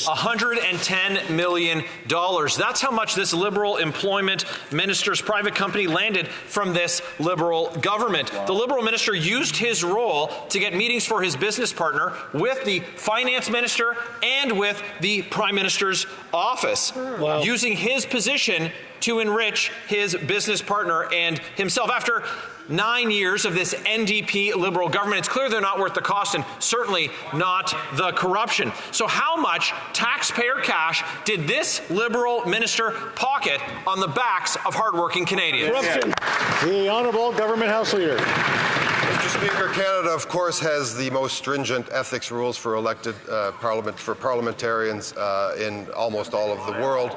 States. $110 million. That's how much this Liberal employment minister's private company landed from this Liberal government. Wow. The Liberal minister used his role to get meetings for his business partner with the finance minister and with the Prime Minister's office, wow, using his position to enrich his business partner and himself. After 9 years of this NDP Liberal government, it's clear they're not worth the cost and certainly not the corruption. So how much taxpayer cash did this Liberal minister pocket on the backs of hardworking Canadians? Corruption. The Honourable Government House Leader. Mr. Speaker, Canada, of course, has the most stringent ethics rules for elected parliamentarians in almost all of the world.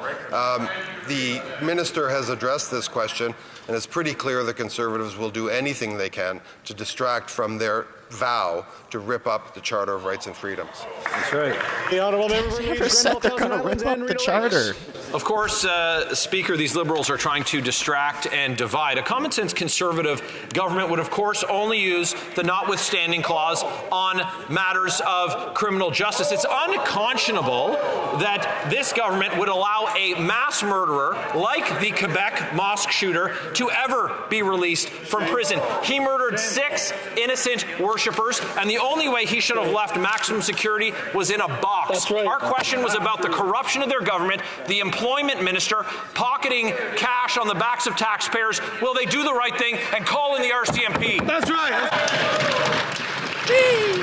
The minister has addressed this question, and it's pretty clear the Conservatives will do anything they can to distract from their vow to rip up the Charter of Rights and Freedoms. That's right. The Honourable Member never said they're going to rip up the Charter. Of course, Speaker, these Liberals are trying to distract and divide. A common-sense Conservative government would, of course, only use the notwithstanding clause on matters of criminal justice. It's unconscionable that this government would allow a mass murderer like the Quebec mosque shooter to ever be released from prison. He murdered 6 innocent worshippers, and the only way he should have left maximum security was in a box. That's right. Our question was about the corruption of their government, the employment minister pocketing cash on the backs of taxpayers. Will they do the right thing and call in the RCMP? That's right.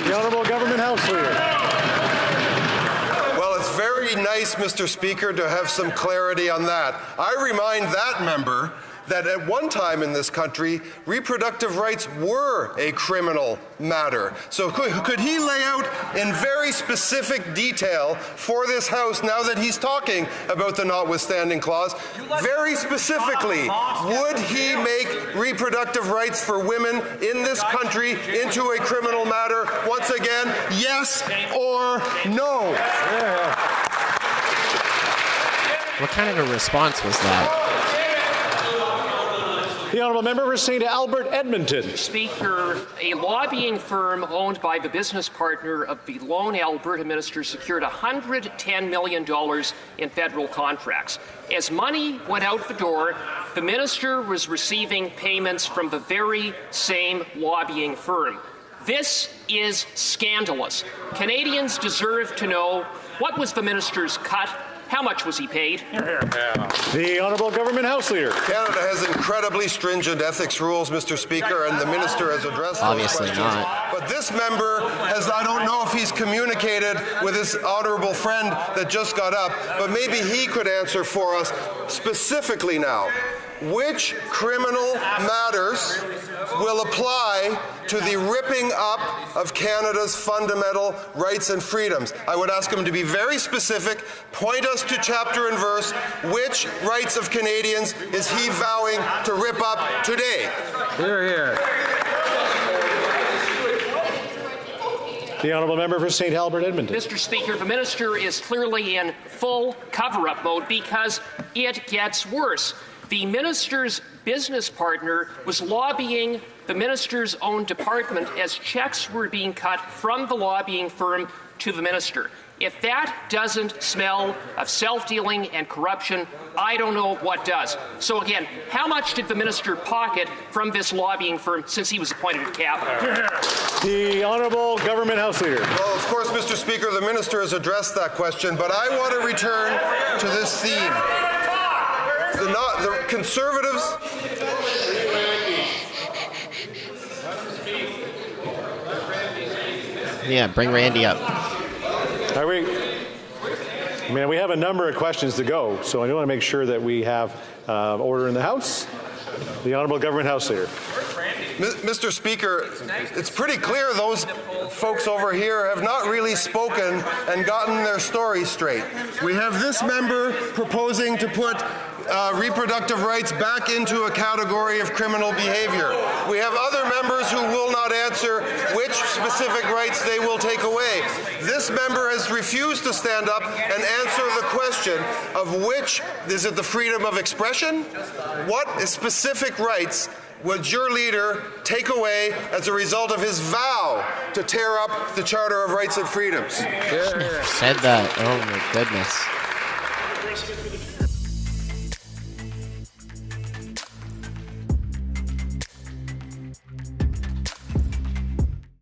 The Honourable Government House Leader. Well, it's very nice, Mr. Speaker, to have some clarity on that. I remind that member that at one time in this country, reproductive rights were a criminal matter. So could he lay out in very specific detail for this House, now that he's talking about the notwithstanding clause, very specifically, would he make reproductive rights for women in this country into a criminal matter? Once again, yes or no? Yeah. What kind of a response was that? The Honourable Member for St. Albert, Edmonton. Speaker, a lobbying firm owned by the business partner of the lone Alberta minister secured $110 million in federal contracts. As money went out the door, the minister was receiving payments from the very same lobbying firm. This is scandalous. Canadians deserve to know, what was the minister's cut? How much was he paid? The Honourable Government House Leader. Canada has incredibly stringent ethics rules, Mr. Speaker, and the minister has addressed Obviously those questions. not. But this member has, I don't know if he's communicated with his honourable friend that just got up, but maybe he could answer for us specifically now. Which criminal matters will apply to the ripping up of Canada's fundamental rights and freedoms? I would ask him to be very specific, point us to chapter and verse. Which rights of Canadians is he vowing to rip up today? Hear, hear. The Honourable Member for St. Albert, Edmonton. Mr. Speaker, the minister is clearly in full cover-up mode because it gets worse. The minister's business partner was lobbying the minister's own department as checks were being cut from the lobbying firm to the minister. If that doesn't smell of self-dealing and corruption, I don't know what does. So again, how much did the minister pocket from this lobbying firm since he was appointed at cabinet? The Honourable Government House Leader. Well, of course, Mr. Speaker, the minister has addressed that question, but I want to return to this theme. The Conservatives. Yeah, bring Randy up. We have a number of questions to go, so I want to make sure that we have order in the House. The Honourable Government House Leader. Mr. Speaker, it's pretty clear those folks over here have not really spoken and gotten their story straight. We have this member proposing to put reproductive rights back into a category of criminal behavior. We have other members who will not not answer which specific rights they will take away. This member has refused to stand up and answer the question of which, is it the freedom of expression? What specific rights would your leader take away as a result of his vow to tear up the Charter of Rights and Freedoms? Never said that. Oh my goodness.